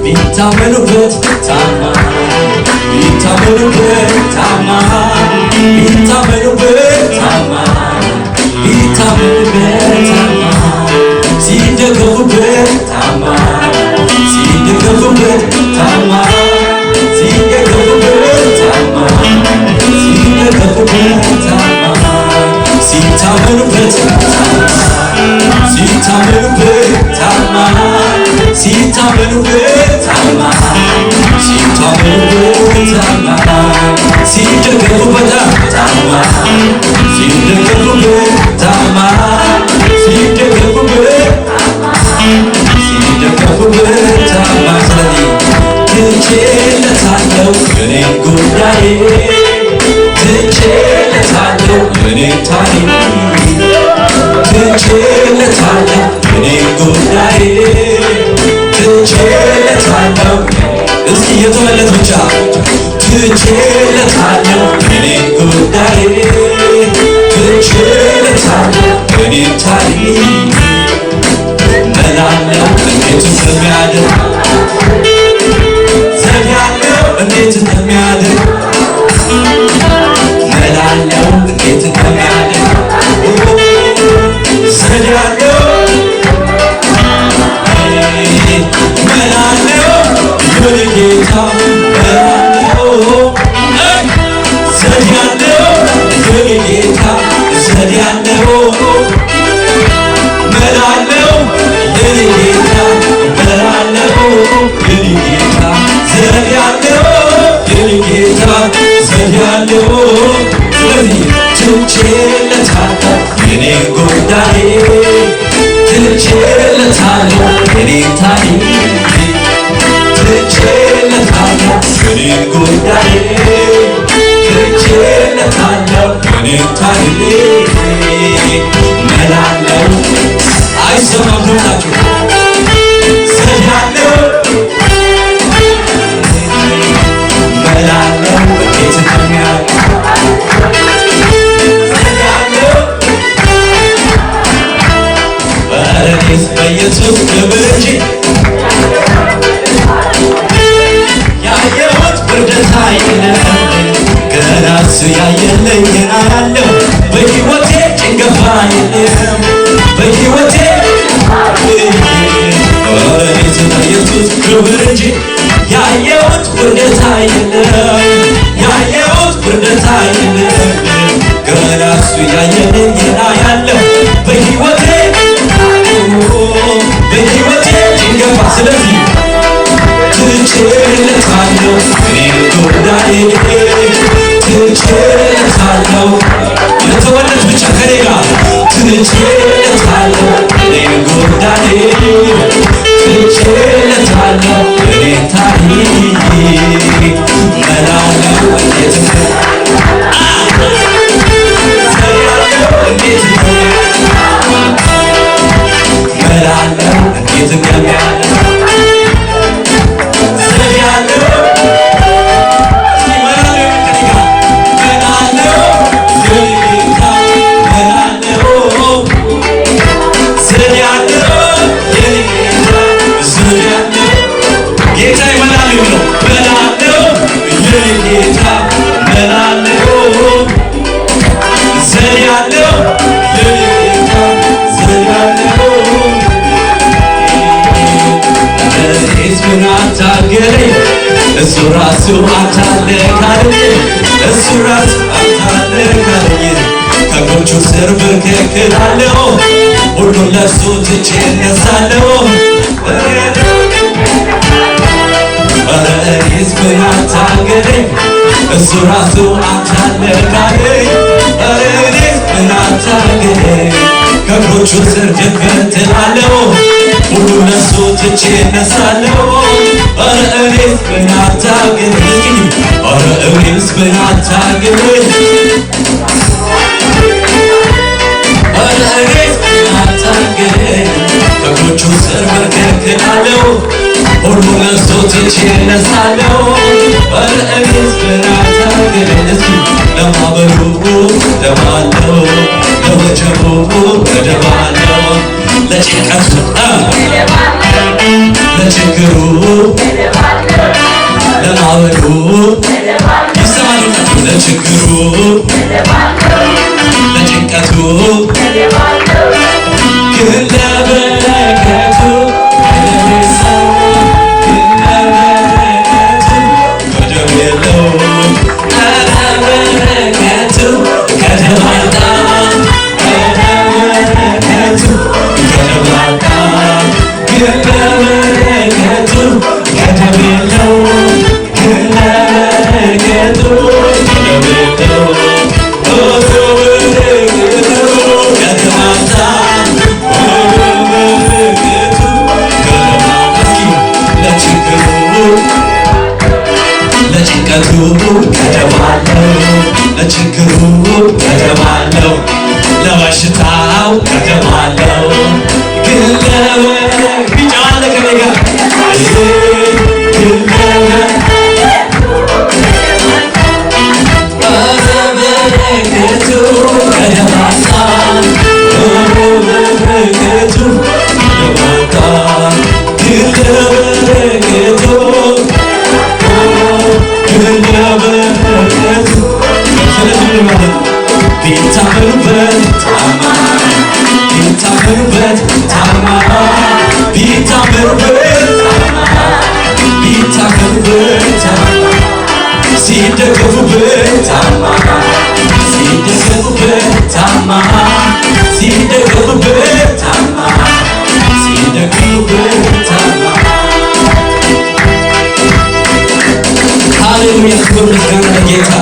ቢታመኑበት ታማኝ ቢታመኑበት ታማኝ ቢታመኑበት ታማኝ ቢታመኑበት ታማኝ ሲደገፉበት ታማኝ ሲደገፉበት ታማኝ ሲደገፉበት ታማኝ ሲደገፉበት ታማኝ ሲታመኑበት ሲታመኑበት ታማኝ ሲታመኑበት ታማኝ ሲታመኑበት ታማኝ ሲደገፉበት ታማኝ ሲደገፉበት ታማኝ ሲደገፉበት ሲደገፉበት ታማኝ ስለዚህ ትቼለታለሁ እኔን ጉዳዬ ትቼለታለሁ እኔን ታሪክ ትቼለታለሁ እኔን ጉዳዬ ትቼለታለሁ እስኪ የተመለስ ብቻ ትቼለታለሁ እኔን ጉዳዬ ትቼለታለሁ እኔን ታሪክ መላለው እንዴት እንደሚያድር ዘዴ ያለው እንዴት እንደሚያድር መላለው እንዴት እንደሚያድር ዘዴ ያለው መላለው የኔ ጌታ መላለው ዘዴ ያለው የኔ ጌታ ዘዴ ያለው መላለው የኔ ጌታ መላለው የኔ ጌታ ዘዴ ያለው የኔ ጌታ ዘዴ ያለው ስለዚህ ትቼለታለሁ የኔን ጉዳዬ ትቼለታለሁ የኔን ታሪክ ትቼለታለሁ የኔን ጉዳዬ ትቼለታለሁ የኔን ታሪክ መላለው አይሰማም ድምፃችሁ ዘዴያለው መላለው እንዴት እንደሚያድር በረኔስ በኢየሱስ ክብር እንጂ ያየሁት ውርደት የለም ገና እሱ ያየልኝ ገና ያለው በሕይወቴ ጭንገፋ የለም በሕይወቴ በረኔስ በኢየሱስ ክብር እንጂ ያየሁት ውርደት የለም ያየሁት ውርደት የለም ገና እሱ ያየልኝ ገና ያለው በሕይወቴ በሕይወቴ ጭንገፋ ስለዚህ ትቼለታለሁ እኔን ጉዳዬ ትቼለታለሁ የተወለድ ብቻ ከኔ ጋር ትቼለታለሁ እኔን ጉዳዬ ትቼለታለሁ እኔን ታሪክ መላለው እንዴት መላለው እንዴት እንደሚያድር ዘዴ ያለው መላለው የኔ ጌታ መላለው ዘዴ ያለው የኔ ጌታ ዘዴ ያለው ጌታ መላለው ነው መላለው የኔ ጌታ መላለው ዘዴ ያለው የኔ ጌታ ዘዴ ያለው አታገለኝ እሱ ራሱ አታለካለኝ እሱ ራሱ አታለካለኝ ከእግሮቹ ስር ብርክክላለሁ ሁሉን ለእሱ ትቼ እነሳለሁ ኧረ እኔስ ምን አታገለኝ እሱ ራሱ አታለካለኝ ኧረ እኔስ ምን አታገለኝ ከእግሮቹ ስር ድፍት እላለሁ ሁሉ ለእሱ ትቼ እነሳለሁ ኧረ እኔስ ምን አታገለኝ ኧረ እኔስ ምን አታገለኝ ኧረ እኔስ ምን አታገለኝ ከእግሮቹ ስር በርከክላለሁ ሁሉ ለእሱ ትቼ እነሳለሁ ኧረ እኔስ ምን አታገለኝ እስኪ ለማዕበሉ እደባለሁ ለወጀቡ እደባለሁ ለጭንቀቱ ለችግሩ ለማዕበሉ ይሰማሉታችሁ ለችግሩ ለጭንቀቱ ግን ለበረከቱ ገደብ የለውም ለበረከቱ ገደብ አጣም ለበረከቱ ገደብ አጣም ግን ለበረከቱ ገደብ የለውም ግን ለበረከቱ ገደብ የለውም ለጭንቀቱ ገደብ አለው ለችግሩ ገደብ አለው ለበሽታው ገደብ አለው ግን ቢጫው አለ ከኔ ጋር በረከቱ ገደብ አጣ በረከቱ ገደብ አጣ ግን ለበረከቱ ቢታመኑበት ታማኝ ቢታመኑበት ታማኝ ቢታመኑበት ቢታመኑበት ሲደገፉበት ታማኝ ሲደገፉበት ታማኝ ሲደገፉበት ታማኝ ሲደገፉበት ታማኝ ሃሌሉያ ክብር ምስጋና ለጌታ